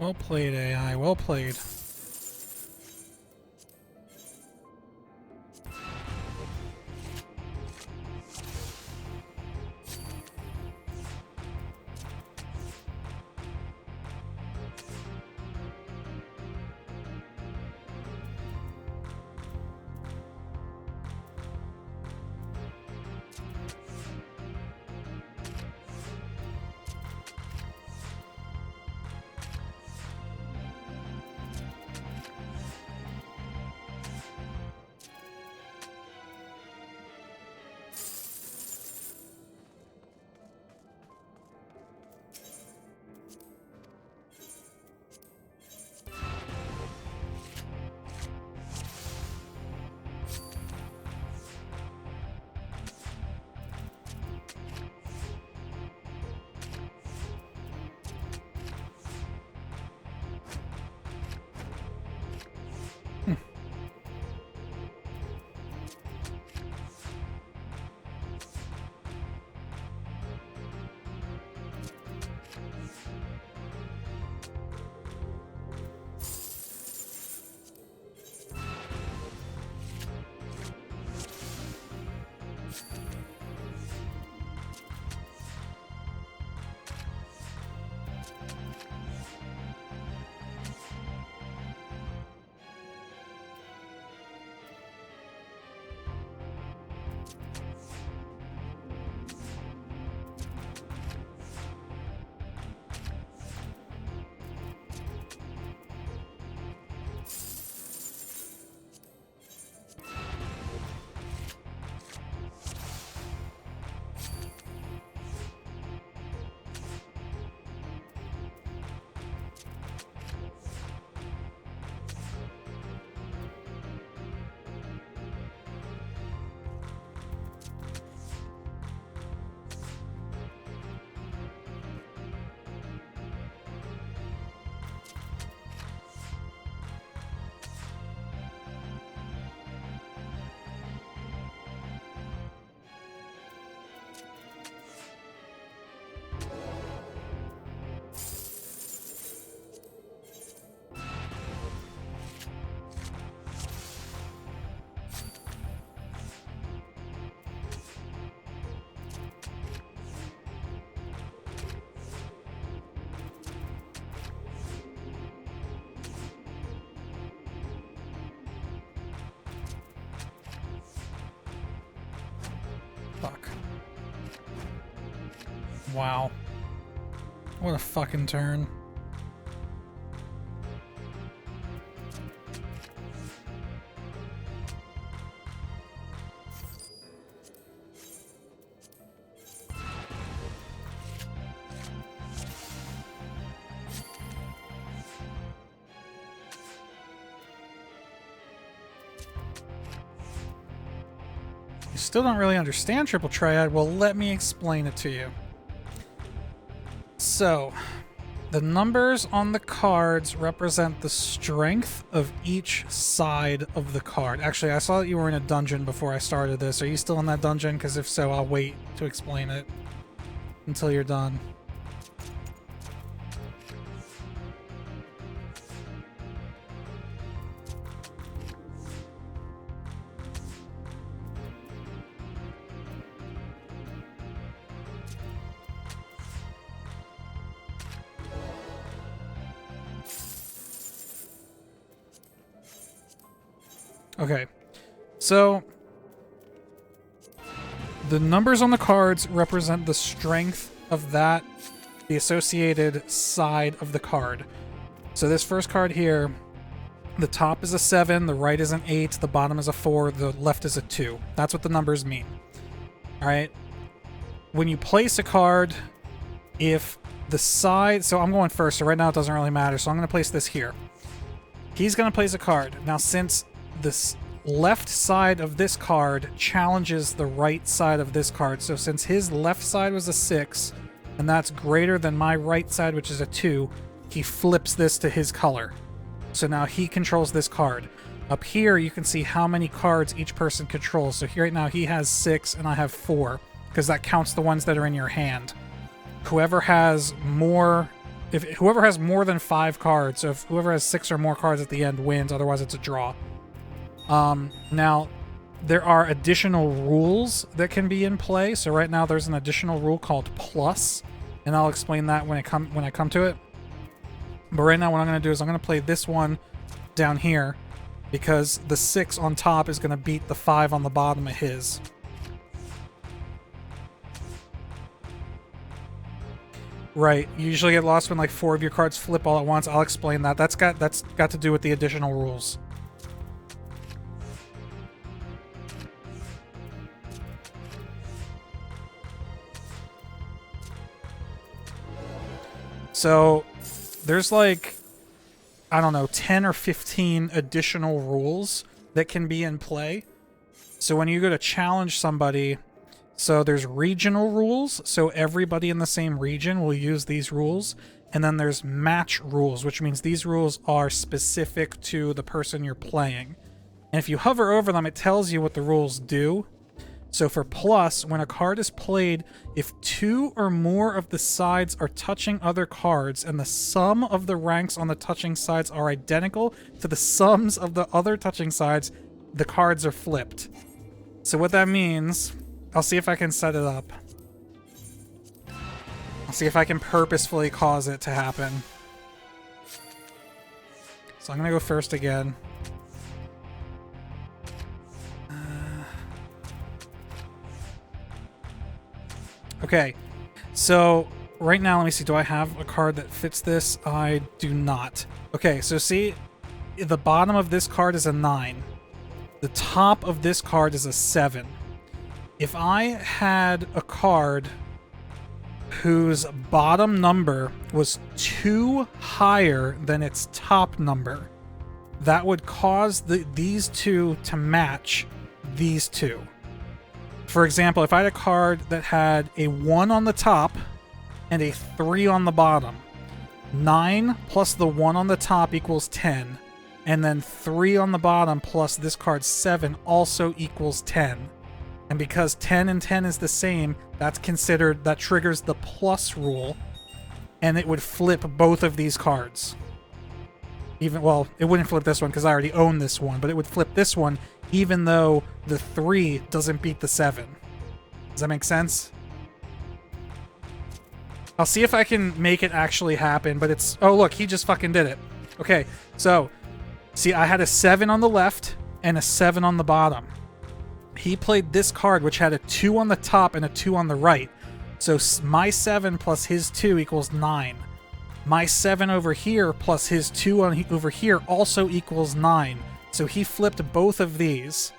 Well played, AI. Well played. Fuck. Wow. What a fucking turn. Still don't really understand Triple Triad. Well, let me explain it to you. So, the numbers on the cards represent the strength of each side of the card. Actually, I saw that you were in a dungeon before I started this. Are you still in that dungeon? Because if so, I'll wait to explain it until you're done. Okay, so the numbers on the cards represent the strength of that, the associated side of the card. So this first card here, the top is a 7, the right is an 8, the bottom is a 4, the left is a 2. That's what the numbers mean. All right. When you place a card, if the side, so I'm going first, so right now it doesn't really matter. So I'm going to place this here. He's going to place a card. Now, since this left side of this card challenges the right side of this card. So since his left side was a 6, and that's greater than my right side, which is a 2, he flips this to his color. So now he controls this card. Up here, you can see how many cards each person controls. So here right now, he has 6, and I have 4, because that counts the ones that are in your hand. Whoever has more if whoever has more than 5 cards, so if whoever has 6 or more cards at the end wins, otherwise it's a draw. Now, there are additional rules that can be in play. So right now there's an additional rule called plus, and I'll explain that when I come to it. But right now what I'm going to do is I'm going to play this one down here because the 6 on top is going to beat the 5 on the bottom of his. Right, you usually get lost when like 4 of your cards flip all at once. I'll explain that. That's got to do with the additional rules. So there's like, I don't know, 10 or 15 additional rules that can be in play. So when you go to challenge somebody, so there's regional rules, so everybody in the same region will use these rules. And then there's match rules, which means these rules are specific to the person you're playing. And if you hover over them, it tells you what the rules do. So for plus, when a card is played, if 2 or more of the sides are touching other cards and the sum of the ranks on the touching sides are identical to the sums of the other touching sides, the cards are flipped. So what that means, I'll see if I can set it up. I'll see if I can purposefully cause it to happen. So I'm going to go first again. Okay, so right now, let me see, do I have a card that fits this? I do not. Okay, so see, the bottom of this card is a 9. The top of this card is a 7. If I had a card whose bottom number was 2 higher than its top number, that would cause these two to match these two. For example, if I had a card that had a 1 on the top and a 3 on the bottom, 9 plus the 1 on the top equals 10, and then 3 on the bottom plus this card's 7 also equals 10. And because 10 and 10 is the same, that triggers the plus rule, and it would flip both of these cards. Well, it wouldn't flip this one because I already own this one, but it would flip this one even though the 3 doesn't beat the 7. Does that make sense? I'll see if I can make it actually happen, but it's... Oh, look, he just fucking did it. Okay, so, see, I had a 7 on the left and a 7 on the bottom. He played this card, which had a 2 on the top and a 2 on the right. So my 7 plus his 2 equals 9. My 7 over here plus his 2 over here also equals 9. So he flipped both of these.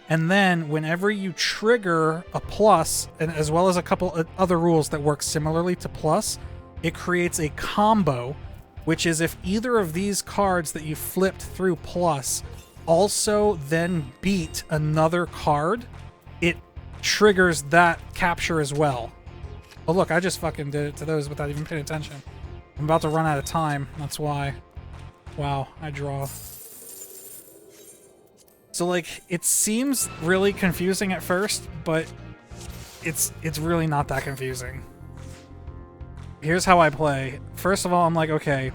And then whenever you trigger a plus, and as well as a couple of other rules that work similarly to plus, it creates a combo, which is if either of these cards that you flipped through plus also then beat another card, it triggers that capture as well. Oh look, I just fucking did it to those without even paying attention. I'm about to run out of time, that's why. Wow, I draw. So like, it seems really confusing at first, but it's really not that confusing. Here's how I play. First of all, I'm like, okay,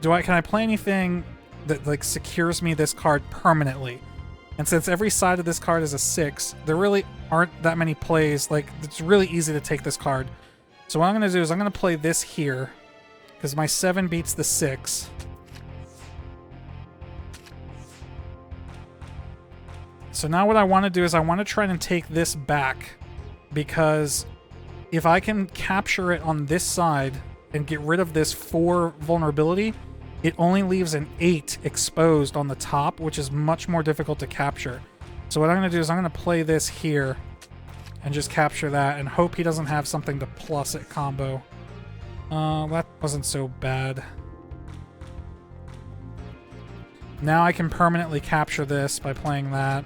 can I play anything that like secures me this card permanently? And since every side of this card is a 6, there really aren't that many plays. Like, it's really easy to take this card. So what I'm going to do is I'm going to play this here, because my 7 beats the 6. So now what I want to do is I want to try and take this back, because if I can capture it on this side and get rid of this 4 vulnerability, it only leaves an 8 exposed on the top, which is much more difficult to capture. So what I'm going to do is I'm going to play this here and just capture that and hope he doesn't have something to plus it combo. That wasn't so bad. Now I can permanently capture this by playing that.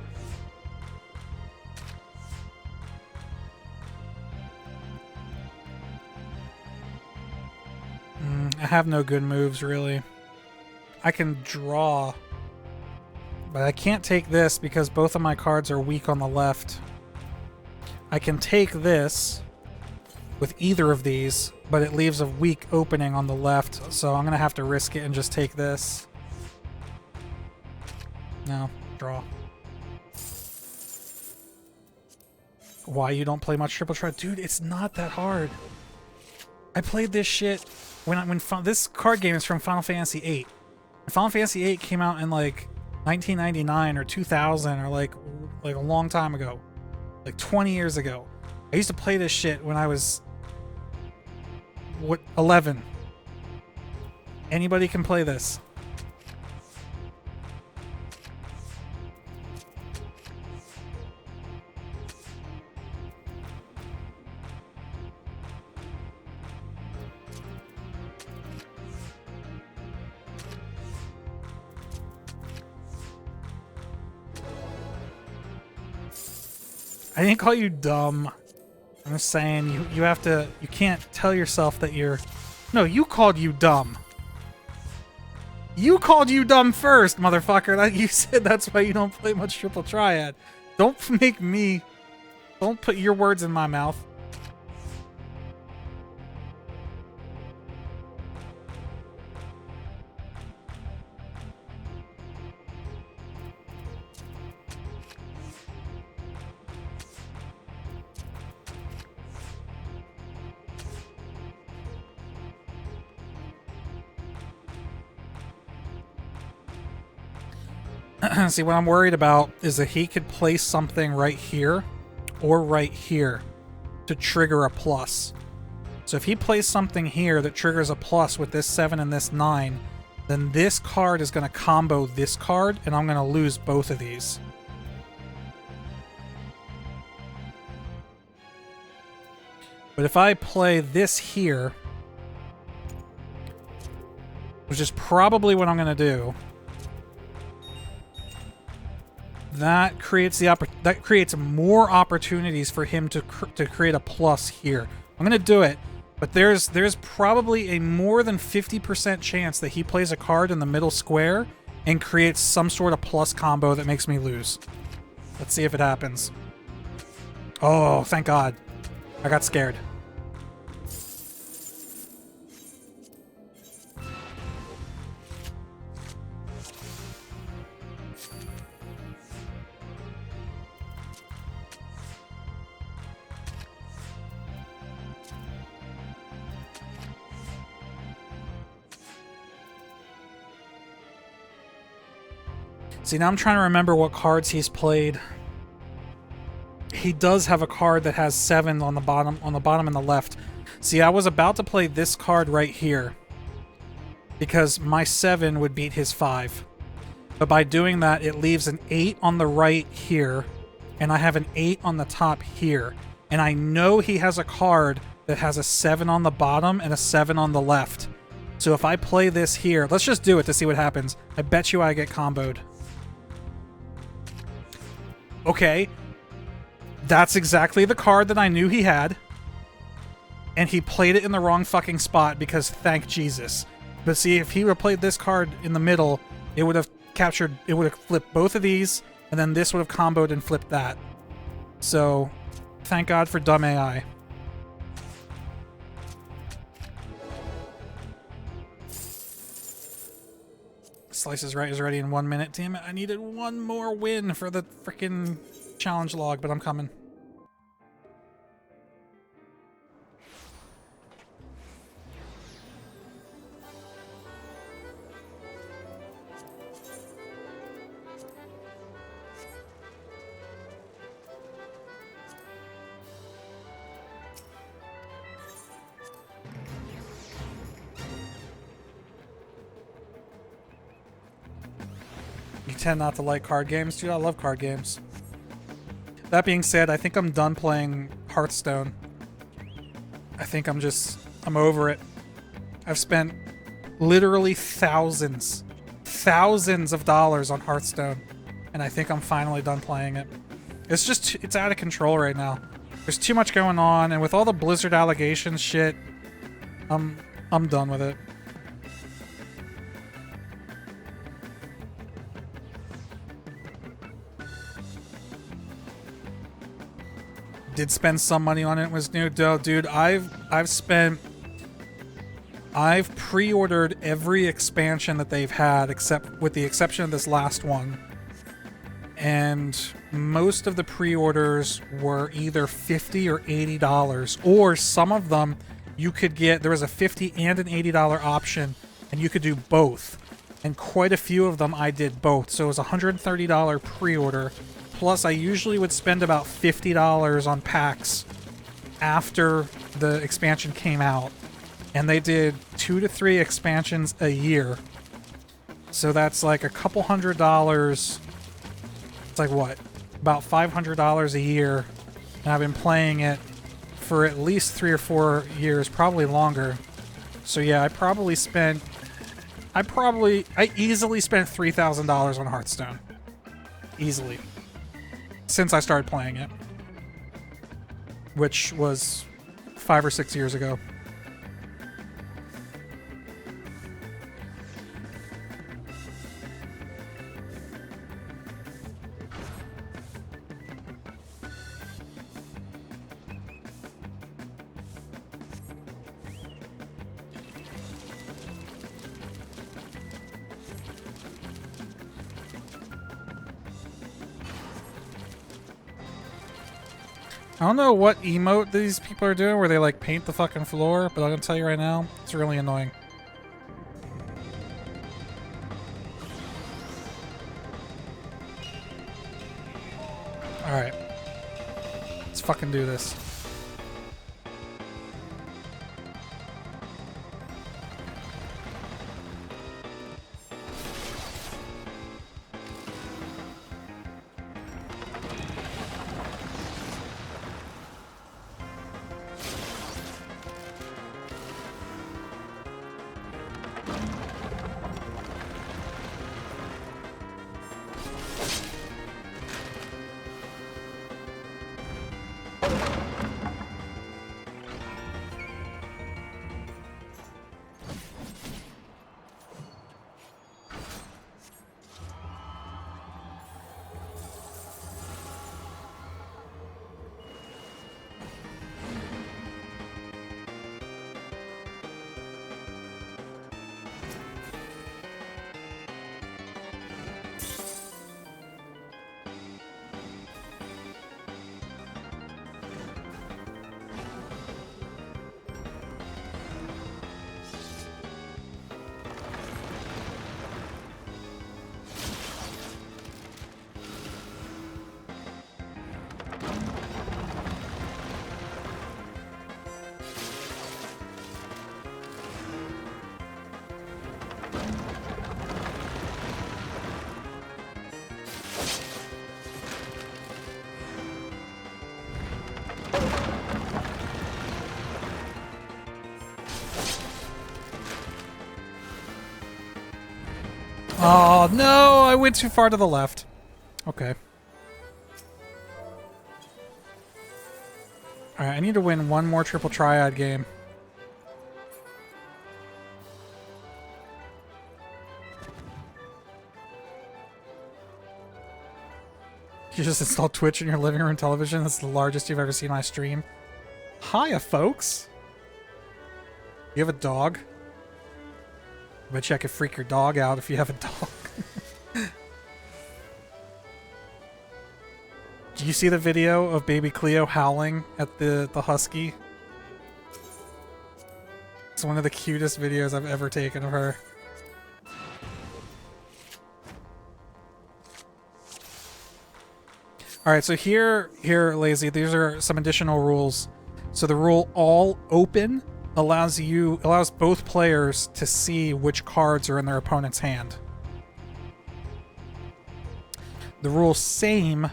I have no good moves, really. I can draw, but I can't take this because both of my cards are weak on the left. I can take this, with either of these, but it leaves a weak opening on the left, so I'm going to have to risk it and just take this. No, draw. Why you don't play much Triple Triad? Dude, it's not that hard. I played this shit when this card game is from Final Fantasy VIII. Final Fantasy VIII came out in like 1999 or 2000 or like a long time ago. Like 20 years ago. I used to play this shit when I was 11. Anybody can play this. I didn't call you dumb. I'm just saying you have to, you can't tell yourself that you're... No, you called you dumb. You called you dumb first, motherfucker. You said that's why you don't play much Triple Triad. Don't put your words in my mouth. See, what I'm worried about is that he could place something right here or right here to trigger a plus. So if he plays something here that triggers a plus with this 7 and this 9, then this card is going to combo this card, and I'm going to lose both of these. But if I play this here, which is probably what I'm going to do, that creates more opportunities for him to create a plus here. I'm gonna do it, but there's probably a more than 50% chance that he plays a card in the middle square and creates some sort of plus combo that makes me lose. Let's see if it happens. Oh, thank God. I got scared. See, now I'm trying to remember what cards he's played. He does have a card that has 7 on the bottom and the left. See, I was about to play this card right here because my 7 would beat his 5. But by doing that, it leaves an 8 on the right here, and I have an 8 on the top here. And I know he has a card that has a 7 on the bottom and a 7 on the left. So if I play this here, let's just do it to see what happens. I bet you I get comboed. Okay, that's exactly the card that I knew he had, and he played it in the wrong fucking spot because thank Jesus. But see, if he would have played this card in the middle, it would have flipped both of these, and then this would have comboed and flipped that. So, thank God for dumb AI. Slice is Right is ready in 1 minute. Damn it, I needed one more win for the freaking challenge log, but I'm coming. You tend not to like card games? Dude, I love card games. That being said, I think I'm done playing Hearthstone. I think I'm over it. I've spent literally thousands of dollars on Hearthstone, and I think I'm finally done playing it. It's out of control right now. There's too much going on, and with all the Blizzard allegations shit, I'm done with it. did spend some money on it. It was new. Dude, I've pre-ordered every expansion that they've had, except with the exception of this last one. And most of the pre-orders were either $50 or $80, or some of them you could get, there was a $50 and an $80 option, and you could do both. And quite a few of them I did both. So it was a $130 pre-order, plus I usually would spend about $50 on packs after the expansion came out. And they did 2 to 3 expansions a year. So that's like a couple $100. It's like what? About $500 a year. And I've been playing it for at least 3 or 4 years, probably longer. So yeah, I easily spent $3,000 on Hearthstone. Easily. Since I started playing it. Which was 5 or 6 years ago. I don't know what emote these people are doing where they like paint the fucking floor, but I'm gonna tell you right now, it's really annoying. Alright. Let's fucking do this. Oh, no! I went too far to the left. Okay. Alright, I need to win one more triple Triad game. You just installed Twitch in your living room television? That's the largest you've ever seen my stream. Hiya, folks! You have a dog? I bet you I could freak your dog out if you have a dog. Do you see the video of baby Cleo howling at the husky? It's one of the cutest videos I've ever taken of her. Alright, so here, Lazy, these are some additional rules. So the rule all open allows both players to see which cards are in their opponent's hand. The rule same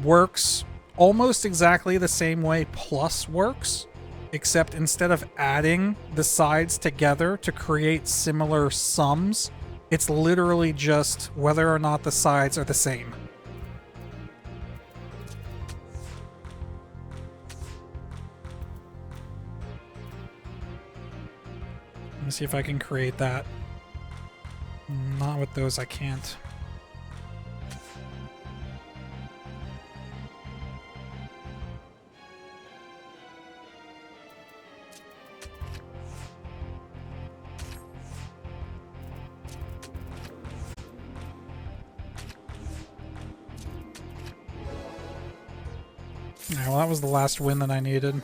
works almost exactly the same way plus works, except instead of adding the sides together to create similar sums, it's literally just whether or not the sides are the same. Let me see if I can create that. Not with those, I can't. Alright, well, that was the last win that I needed.